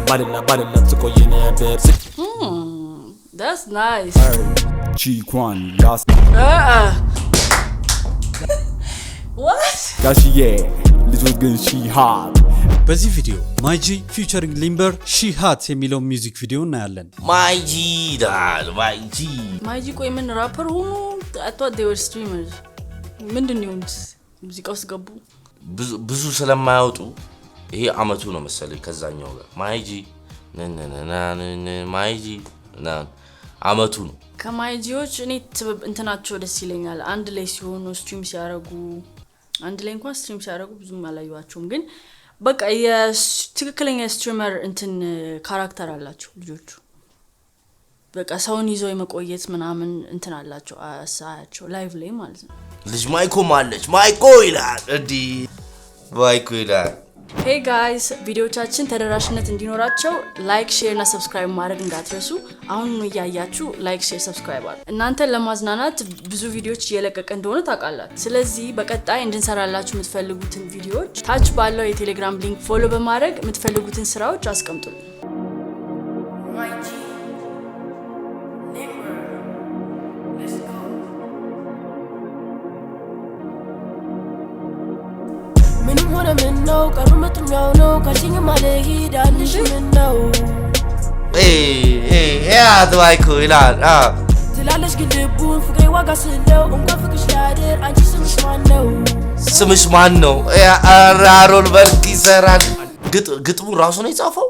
ባልላ ትቆይ ነበር That's nice ቺኳን ያስ What? ጋሽዬ ልጆች ግን ሺሃት በዚህ ቪዲዮ ማይጂ ፊቸሪንግ ሊምበር ሺሃት የሚለው ሚውዚክ ቪዲዮ እናያለን ማይጂ ቆይ ምን ራፐር ሆኖ I thought they were streamers ምንድነው ሙዚቃ ውስጥ ገቡ ብዙ ስለማያወጡ ይሄ አመቱ ነው መሰለኝ ከዛኛው ጋር ማይጂ ማይጂ አመቱ ነው ከማይጂዎች እኔ እንትናቸው ደስ ይለኛል አንድ ላይ ሲሆኑ ስትሪም ሲያረጉ አንድ ላይ እንኳን ስትሪም ሲያረጉ ብዙም አላየዋቸውም ግን በቃ የትክክለኛ ስትሪመር እንትን ካራክተር አላቸው ልጆቹ በቃ ሰውን ይዘው የመቆየት ምናምን እንትን አላቸው አሳያቸው ላይቭ ላይ ማለት ነው ልጅ ማይኮ ማለች ማይኮ ይላል እንዲ ማይኮ ይላል Hey guys ቪዲዮቻችን ተደራሽነት እንዲኖራቸው ላይክ ሼር እና ሰብስክራይብ ማድረግ እንዳትረሱ አሁን ያያያችሁ ላይክ ሼር ሰብስክራይብ አድርጉ እናንተ ለማዝናናት ብዙ ቪዲዮዎች እየለቀቀ እንደሆነ ታውቃላችሁ ስለዚህ በቀጣይ እንድንሰራላችሁ የምትፈልጉትን ቪዲዮዎች ታች ባለው የቴሌግራም ሊንክ ፎሎ በማድረግ የምትፈልጉትን ስራዎች አስቀምጡልኝ ምንም ሆነ ምን ነው ቀሩመቱም ያው ነው ካቺኝ ማለሂ ዳልሽ ምን ነው ማይኮ ይላል ትላለሽ ግን ልቡን ፍቅሬ ዋጋ ስለው እንኳን ፍቅሽ ያድር አንቺ ስምሽ ማን ነው አራሮል በርክ ይሰራል ግጥሙ ራሱ ነው የጻፈው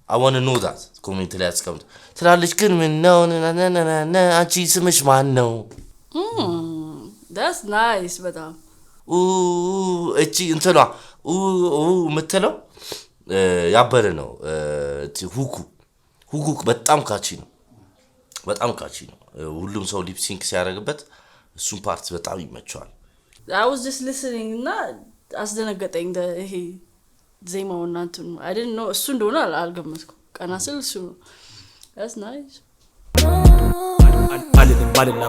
I want to know that ኮሜንት ላይ አስቀምጡ ትላለሽ ግን ምን ነው አንቺ ስምሽ ማን ነው That's nice በጣም እቺ እንትሏ ምትለው ያበረ ነው ሁኩ በጣም ካቺ ነው ሁሉም ሰው ሊፕ ሲንክ ሲያደርግበት እሱን ፓርት በጣም ይመቸዋል I was just listening እና አስደነገጠኝ ይሄ ዜማው እና እንትን I didn't know እሱ እንደሆነ አልገመትኩም ቀናስል እሱ That's nice ባልላ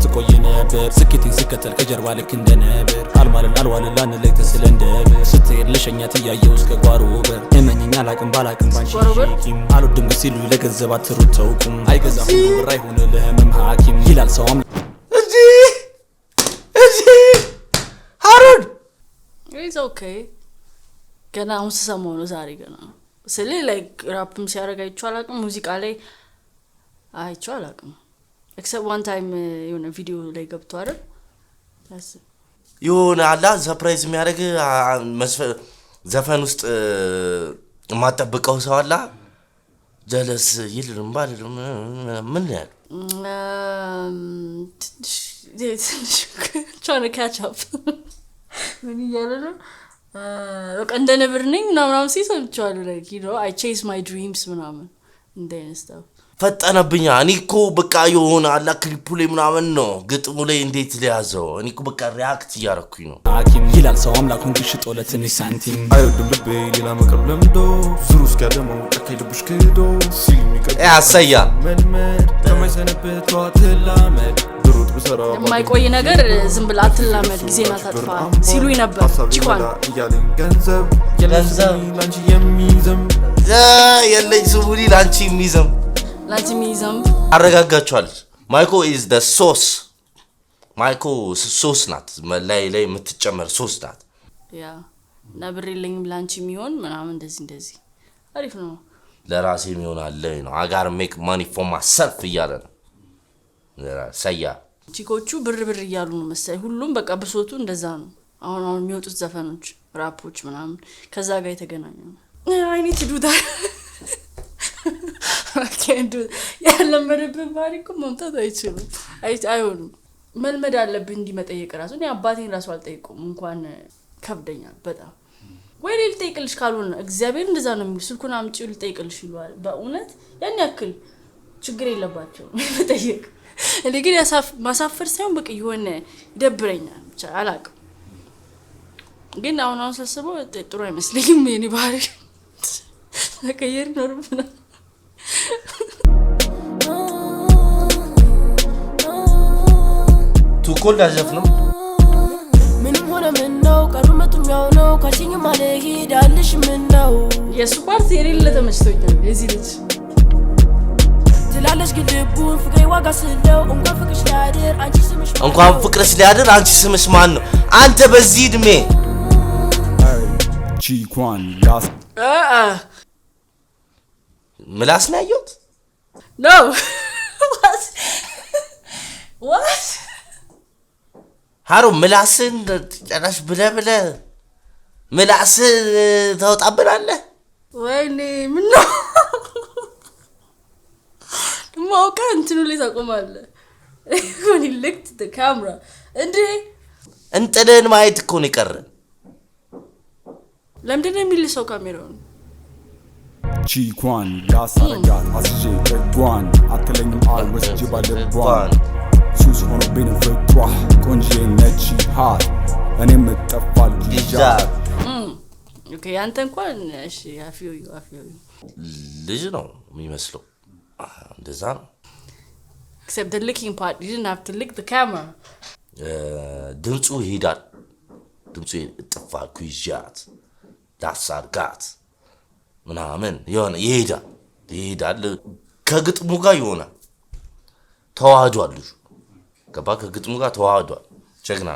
ትቆይ ነበር ስኬቴን ስከተል ከጀርባ ልክ እንደነበር አልዋልን ላንለይ ተስለንደብ ስትሄድ ለሸኛት እያየው እስከ ጓሮ በር እመኝኛ አላቅም ባላቅም ባንቺም አልወድም ሲሉ ለገንዘብ አትሩት ተውቁም አይገዛም ብር አይሆን ለህመም ሐኪም ይላል ሰውም እጂ ሃሩን It's okay ገና አሁን ሰሞኑ ነው ዛሬ ገና ስለ ላይክ ራፕም ሲያረጋ ይቻላልም ሙዚቃ ላይ አይቻላልም except one time የሆነ ቪዲዮ ላይ ገብቶ አይደል የሆነ አላ ሰርፕራይዝ የሚያደርግ ዘፈን ውስጥ ማጠብቀው ሰው አላ ጀለስ ይልም ባልም ምን ያል trying to catch up ምን ይያለና በቃ እንደነብር ነኝ ምናምን ሲሰምቻለሁ like you know I chase my dreams ምናምን and then stuff ፈጠነብኛ እኔኮ በቃ የሆነ አላ ክሊፑ ላይ ምናምን ነው ግጥሙ ላይ እንዴት ሊያዘው እኔኮ በቃ ሪአክት ያረኩኝ ነው ሐኪም ይላል ሰው አምላኩን ግሽጦ ለትንሽ ሳንቲም አይወድም ልቤ ሌላ መቅረብ ለምዶ ዙሩስ ጋደመው ጨካይ ልብሽ ክዶ ሲሚቀር ያሰያ መልመድ ተመሰነበት ተላመድ ድሩት በሰራው የማይቆይ ነገር ዝም ብላ አትላመድ ጊዜና ታጥፋ ሲሉኝ ነበር ቺኳን ይያልን ገንዘብ ላንቺ የሚዘም የለኝ ሱቡሊ ላንቺ የሚዘም ላንቺሚዝም አረጋጋቸዋል ማይኮ is the sauce ማይኮ ሶስ ናት ላይ የምትጨመር ሶስ ናት ያ ነብርልኝ ላንቺ የሚሆን ምናምን እንደዚህ አሪፍ ነው ለራሴ የሚሆን አለ ነው I gotta make money for myself ይያለ ነው ሰያ ቺኮቹ ብር ይያሉ ነው መሰለኝ ሁሉም በቃ ብሶቱ እንደዛ ነው አሁን የሚወጡት ዘፈኖች ራፖች ምናምን ከዛ ጋር የተገናኙ I need to do that I can't do ያለመደብን ባሪኩ መምጣት አይችልም አይሆንም መልመድ አለብኝ እንዲመጠየቅ ራሱ እኔ አባቴን ራሱ አልጠይቁም እንኳን ከብደኛል በጣም ወይ ልጠይቅልሽ ካልሆነ እግዚአብሔር እንደዛ ነው የሚል ስልኩን አምጪው ልጠይቅልሽ ይሏል በእውነት ያን ያክል ችግር የለባቸው መጠየቅ እኔ ግን ማሳፈር ሳይሆን በቃ ይሆነ ይደብረኛል ብቻ አላቅም ግን አሁን ሳስበው ጥሩ አይመስልኝም የኔ ባህሪ ተቀየር ኖርብና ቱኮል ያዘፍነው ምንም ሆነ ምን ነው ቀሩመቱም ያው ነው ካቺኝ ማለሂ ዳልሽ ምን ነው የሱ ፓርት የሌለ ተመችቶኛል የዚህ ልጅ ትላለች ግን ልቡን ፍቅሬ ዋጋ ስለው እንኳን ፍቅርሽ ሊያድር አንቺ ስምሽ እንኳን ፍቅርሽ ሊያድር አንቺ ስምሽ ማን ነው አንተ በዚህ እድሜ ቺኳን ላስ ምላስ ነው ያየሁት no what ሃሮ ምላስን ጨራሽ ብለ ምላስ ታውጣብናለህ ወይኔ ምን ነው ማውቃ እንትኑ ላይ ታቆማለህ when he looked at the camera እንጥልን ማየት እኮ ነው የቀረን ለምንድን ነው የሚልሰው ካሜራውን ቺኳን ላሳረጋት አስጄ ጓን አትለኝም አልወስጄ ባለቧን ሱስ ሆኖብኝ ፍቅሯ ቆንጆ ነች ሃት እኔም እጠፋል ጊጃት ኦኬ አንተ እንኳን እሺ አፊዩ ልጅ ነው የሚመስለው እንደዛ ነው except the licking part you didn't have to lick the camera ድምፁ ይሄዳል ድምፁ እጠፋል ጊጃት ዳሳርጋት ምናምን የሆነ ይሄዳል ከግጥሙ ጋር ይሆናል ተዋህዷል ልጁ ገባ ከግጥሙ ጋር ተዋህዷል ጀግና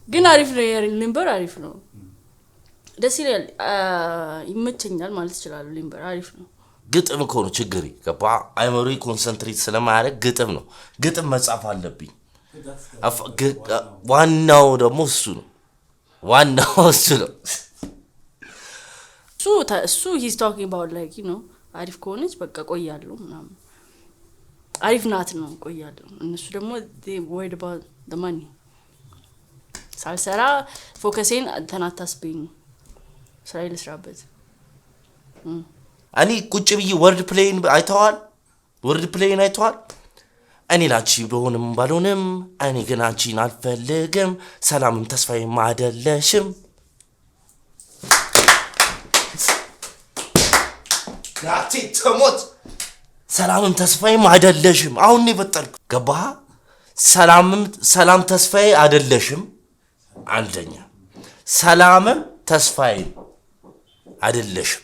ግን አሪፍ ነው ሊምበር አሪፍ ነው ደስ ይላል ይመቸኛል ማለት ይችላል ሊምበር አሪፍ ነው ግጥም እኮ ነው ችግሪ ገባ አይመሪ ኮንሰንትሬት ስለማያደርግ ግጥም ነው ግጥም መጻፍ አለብኝ ዋናው ደግሞ እሱ ነው እሱ he's talking about like you know አሪፍ ከሆነች በቃ ቆያለሁ ምናምን አሪፍ ናት ነው ቆያለሁ እነሱ ደግሞ they worried about the money ሳልሰራ ፎከሴን ተናታስብኝ ስራዬ ልስራበት እኔ ቁጭ ብዬ ወርድ ፕሌይን አይተዋል እኔ ላንቺ በሆነም ባልሆነም እኔ ግን አንቺን አልፈልግም ሰላምም ተስፋዬም አይደለሽም ናቲ ተሞት ሰላምም ተስፋዬም አይደለሽም አሁን ነው በጠርኩ ገባህ ሰላም ተስፋዬ አይደለሽም አንደኛ ሰላምም ተስፋዬ አይደለሽም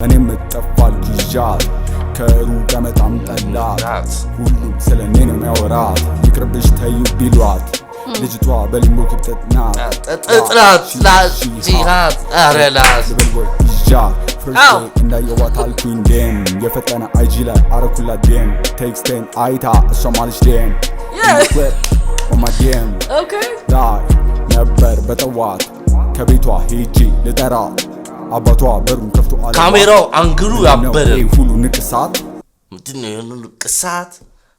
እኔም እጠፋል ጊጃት ከሩቅ መጣም ጠላት ሁሉም ስለኔ ነው የሚያወራት ይቅርብሽ ተዩ ቢሏት ልጅቷ በሊምቦ ክብጠት ናት ጥጥራት ጂሃት አረላስ ልበልወይ ጊጃት ፍርስቴ እንዳየዋት አልኩኝ ደም የፈጠነ አይጂ ላይ አረኩላ ደም ቴክስቴን አይታ እሷ ማለች ደም ኦማዴም ላይ ነበር በጠዋት ከቤቷ ሄጂ ልጠራት አባቷ በሩን ከፍቶ አለ ካሜራው አንግሉ ያበረ ሁሉ ንቅሳት ምንድነው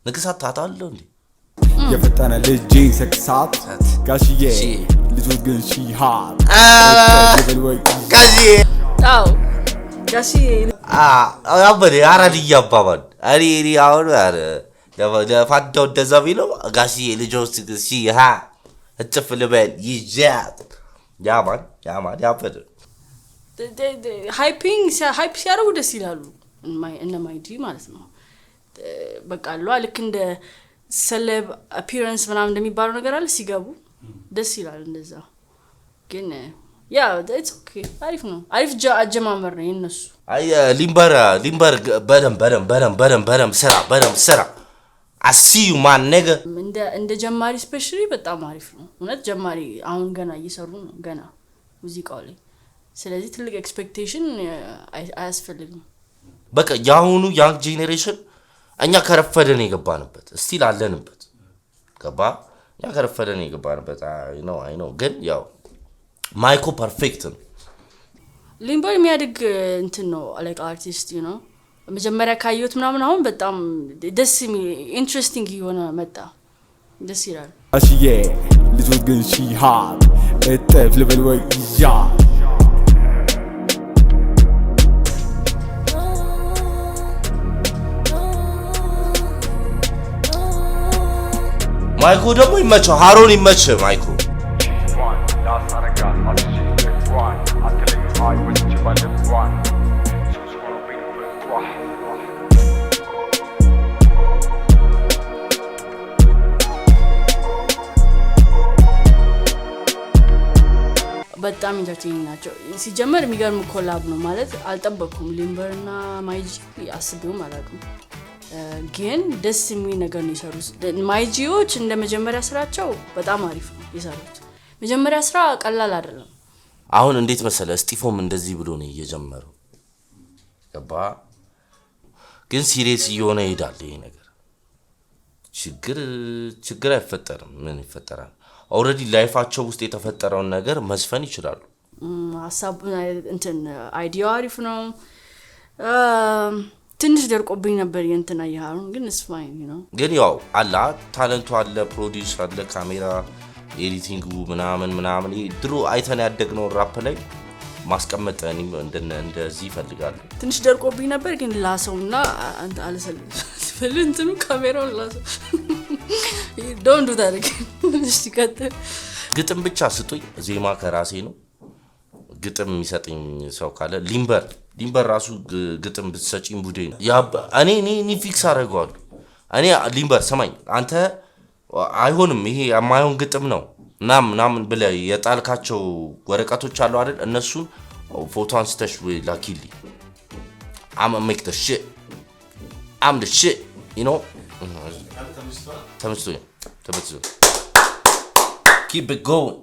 ንቅሳት ታታለው እንዴ የፈጠነ ልጅ ሰክሳት ጋሽዬ ልጆች ግን ሺሃት ወይ ጋሽዬ ጋሽዬ አበረ አራድያ አባባል አሪ አሁን አረ ለፋዳው እንደዛ ቢለው ጋሽዬ ልጆች ግን ሺሃት እጥፍ ልበል ይጃት ያማን ያበረ ሃይፕ ሲያደርጉ ደስ ይላሉ እነ ማይዲ ማለት ነው በቃ ልክ እንደ ሰለብ አፒራንስ ምናምን እንደሚባለው ነገር አለ ሲገቡ ደስ ይላል እንደዛ ግን ያ it's okay አሪፍ ነው አሪፍ አጀማመር ነው የነሱ አይ ሊምበር በደም ስራ አሲዩ ማን ነገር እንደ ጀማሪ ስፔሻሊ በጣም አሪፍ ነው እውነት ጀማሪ አሁን ገና እየሰሩ ነው ገና ሙዚቃው ላይ ስለዚህ ትልቅ ኤክስፔክቴሽን አያስፈልግም በቃ ያሁኑ ያንግ ጄኔሬሽን እኛ ከረፈደን የገባንበት ስቲል አለንበት ገባ ያ ከረፈደን የገባንበት አይ ነው ግን ያው ማይኮ ፐርፌክት ነው ሊምበር የሚያድግ እንትን ነው ላይክ አርቲስት you know መጀመሪያ ካየሁት ምናምን አሁን በጣም ደስ ኢንትረስቲንግ የሆነ መጣ ደስ ይላል አሽዬ ልጆች ግን ሺሃት እጥፍ ልበል ወይ ያ ማይኮ ደግሞ ይመቸው ሃሮን ይመቸው ማይኮ በጣም ኢንተርቴይኒንግ ናቸው። ሲጀመር የሚገርም ኮላብ ነው ማለት አልጠበቅኩም። ሊምበር እና ማይጂ አስቤውም አላውቅም፣ ግን ደስ የሚል ነገር ነው የሰሩት። ማይጂዎች እንደ መጀመሪያ ስራቸው በጣም አሪፍ ነው የሰሩት። መጀመሪያ ስራ ቀላል አይደለም። አሁን እንዴት መሰለ እስጢፎም እንደዚህ ብሎ ነው እየጀመረው ገባ፣ ግን ሲሪየስ እየሆነ ይሄዳል። ይሄ ነገር ችግር አይፈጠርም። ምን ይፈጠራል? ኦልሬዲ ላይፋቸው ውስጥ የተፈጠረውን ነገር መስፈን ይችላሉ። ሐሳብ እንትን አይዲያው አሪፍ ነው። ትንሽ ደርቆብኝ ነበር የእንትና ያሩን፣ ግን it's fine you know። ግን ያው አላ ታለንቱ አለ፣ ፕሮዲዩስ አለ፣ ካሜራ ኤዲቲንግ ምናምን ድሮ አይተን ያደግነው ራፕ ላይ ማስቀመጥ እንደዚህ ይፈልጋሉ። ትንሽ ደርቆብኝ ነበር ግን ላሰውና አልሰልም እንትኑ ካሜራውን ላሰው don't do that again። እሺ ቀጥል። ግጥም ብቻ ስጡኝ፣ ዜማ ከራሴ ነው። ግጥም የሚሰጥኝ ሰው ካለ ሊምበር ራሱ ግጥም ብትሰጪኝ ቡዴ ነው። እኔ ፊክስ አደርገዋለሁ። እኔ ሊምበር ሰማኝ፣ አንተ አይሆንም ይሄ የማይሆን ግጥም ነው ምናምን ብለህ የጣልካቸው ወረቀቶች አሉ አይደል? እነሱን ፎቶ አንስተሽ ላኪልኝ። I'm gonna make the shit. I'm the shit, you know? ተመስጦኝ Keep it going.